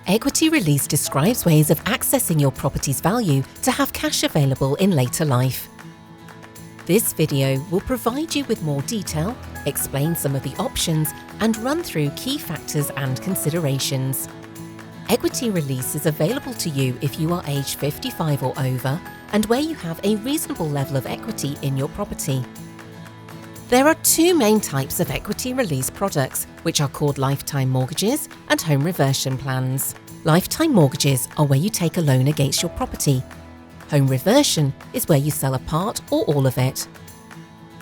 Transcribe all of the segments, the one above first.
Equity release describes ways of accessing your property's value to have cash available in later life. This video will provide you with more detail, explain some of the options, and run through key factors and considerations. Equity release is available to you if you are aged 55 or over and where you have a reasonable level of equity in your property. There are two main types of equity release products, which are called lifetime mortgages and home reversion plans. Lifetime mortgages are where you take a loan against your property. Home reversion is where you sell a part or all of it.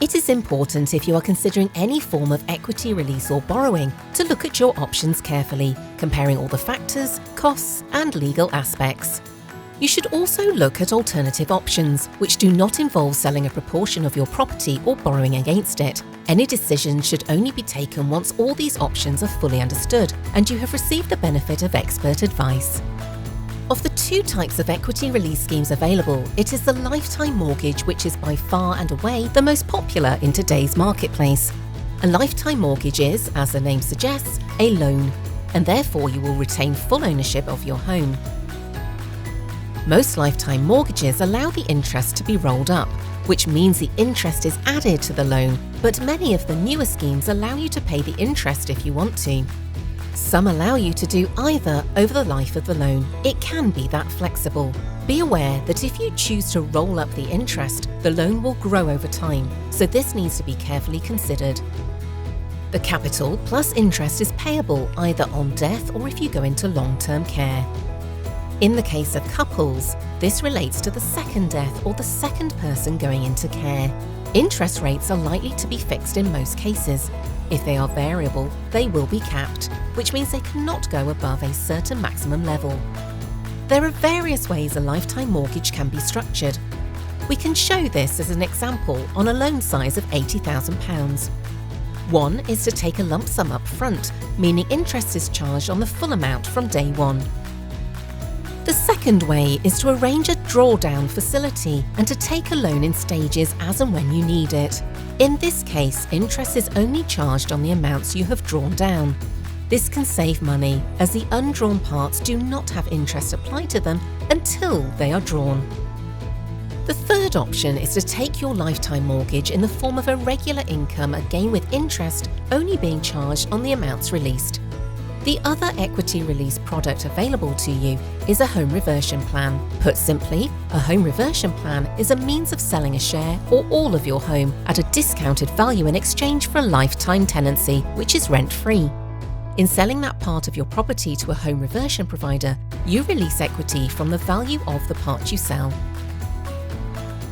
It is important, if you are considering any form of equity release or borrowing, to look at your options carefully, comparing all the factors, costs, and legal aspects. You should also look at alternative options, which do not involve selling a proportion of your property or borrowing against it. Any decision should only be taken once all these options are fully understood and you have received the benefit of expert advice. Of the two types of equity release schemes available, it is the lifetime mortgage which is by far and away the most popular in today's marketplace. A lifetime mortgage is, as the name suggests, a loan, and therefore you will retain full ownership of your home. Most lifetime mortgages allow the interest to be rolled up, which means the interest is added to the loan, but many of the newer schemes allow you to pay the interest if you want to. Some allow you to do either over the life of the loan. It can be that flexible. Be aware that if you choose to roll up the interest, the loan will grow over time, so this needs to be carefully considered. The capital plus interest is payable either on death or if you go into long-term care. In the case of couples, this relates to the second death or the second person going into care. Interest rates are likely to be fixed in most cases. If they are variable, they will be capped, which means they cannot go above a certain maximum level. There are various ways a lifetime mortgage can be structured. We can show this as an example on a loan size of £80,000. One is to take a lump sum up front, meaning interest is charged on the full amount from day one. The second way is to arrange a drawdown facility and to take a loan in stages as and when you need it. In this case, interest is only charged on the amounts you have drawn down. This can save money, as the undrawn parts do not have interest applied to them until they are drawn. The third option is to take your lifetime mortgage in the form of a regular income, again with interest only being charged on the amounts released. The other equity release product available to you is a home reversion plan. Put simply, a home reversion plan is a means of selling a share or all of your home at a discounted value in exchange for a lifetime tenancy, which is rent-free. In selling that part of your property to a home reversion provider, you release equity from the value of the part you sell.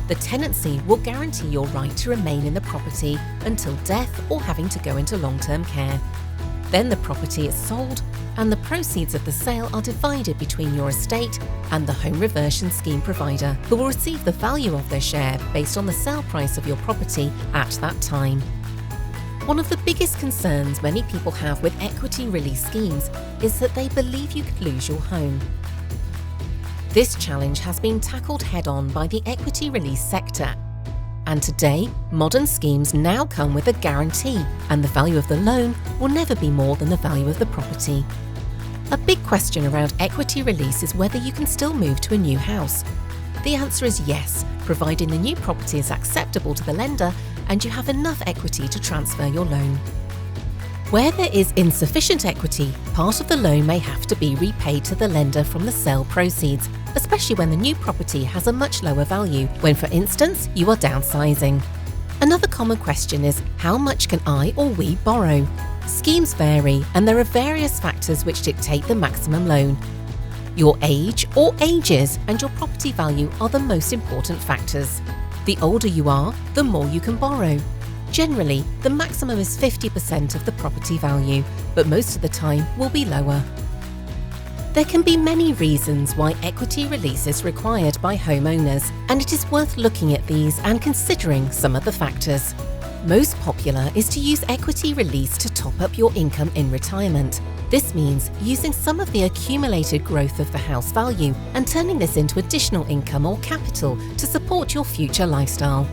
The tenancy will guarantee your right to remain in the property until death or having to go into long-term care. Then the property is sold and the proceeds of the sale are divided between your estate and the home reversion scheme provider, who will receive the value of their share based on the sale price of your property at that time. One of the biggest concerns many people have with equity release schemes is that they believe you could lose your home. This challenge has been tackled head-on by the equity release sector. And today, modern schemes now come with a guarantee, and the value of the loan will never be more than the value of the property. A big question around equity release is whether you can still move to a new house. The answer is yes, providing the new property is acceptable to the lender and you have enough equity to transfer your loan. Where there is insufficient equity, part of the loan may have to be repaid to the lender from the sale proceeds, especially when the new property has a much lower value, when, for instance, you are downsizing. Another common question is, how much can I or we borrow? Schemes vary, and there are various factors which dictate the maximum loan. Your age or ages and your property value are the most important factors. The older you are, the more you can borrow. Generally, the maximum is 50% of the property value, but most of the time will be lower. There can be many reasons why equity release is required by homeowners, and it is worth looking at these and considering some of the factors. Most popular is to use equity release to top up your income in retirement. This means using some of the accumulated growth of the house value and turning this into additional income or capital to support your future lifestyle.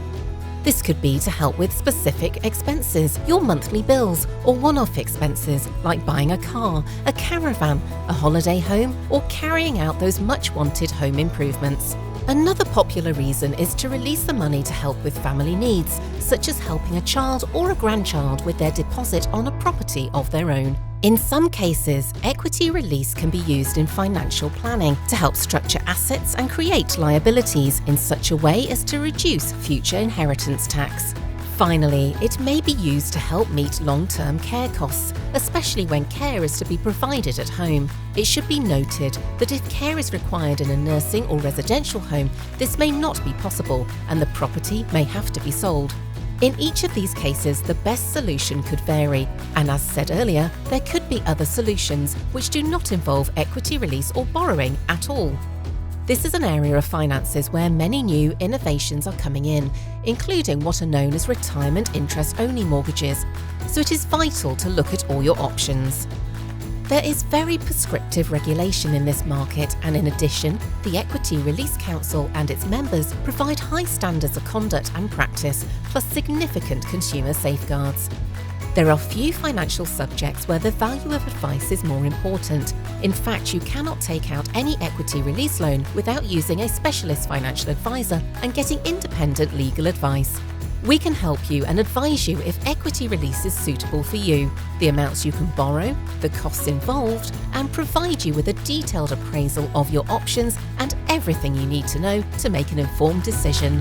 This could be to help with specific expenses, your monthly bills, or one-off expenses like buying a car, a caravan, a holiday home, or carrying out those much-wanted home improvements. Another popular reason is to release the money to help with family needs, such as helping a child or a grandchild with their deposit on a property of their own. In some cases, equity release can be used in financial planning to help structure assets and create liabilities in such a way as to reduce future inheritance tax. Finally, it may be used to help meet long-term care costs, especially when care is to be provided at home. It should be noted that if care is required in a nursing or residential home, this may not be possible and the property may have to be sold. In each of these cases, the best solution could vary, and as said earlier, there could be other solutions which do not involve equity release or borrowing at all. This is an area of finances where many new innovations are coming in, including what are known as retirement interest-only mortgages, so it is vital to look at all your options. There is very prescriptive regulation in this market, and in addition, the Equity Release Council and its members provide high standards of conduct and practice, plus significant consumer safeguards. There are few financial subjects where the value of advice is more important. In fact, you cannot take out any equity release loan without using a specialist financial advisor and getting independent legal advice. We can help you and advise you if equity release is suitable for you, the amounts you can borrow, the costs involved, and provide you with a detailed appraisal of your options and everything you need to know to make an informed decision.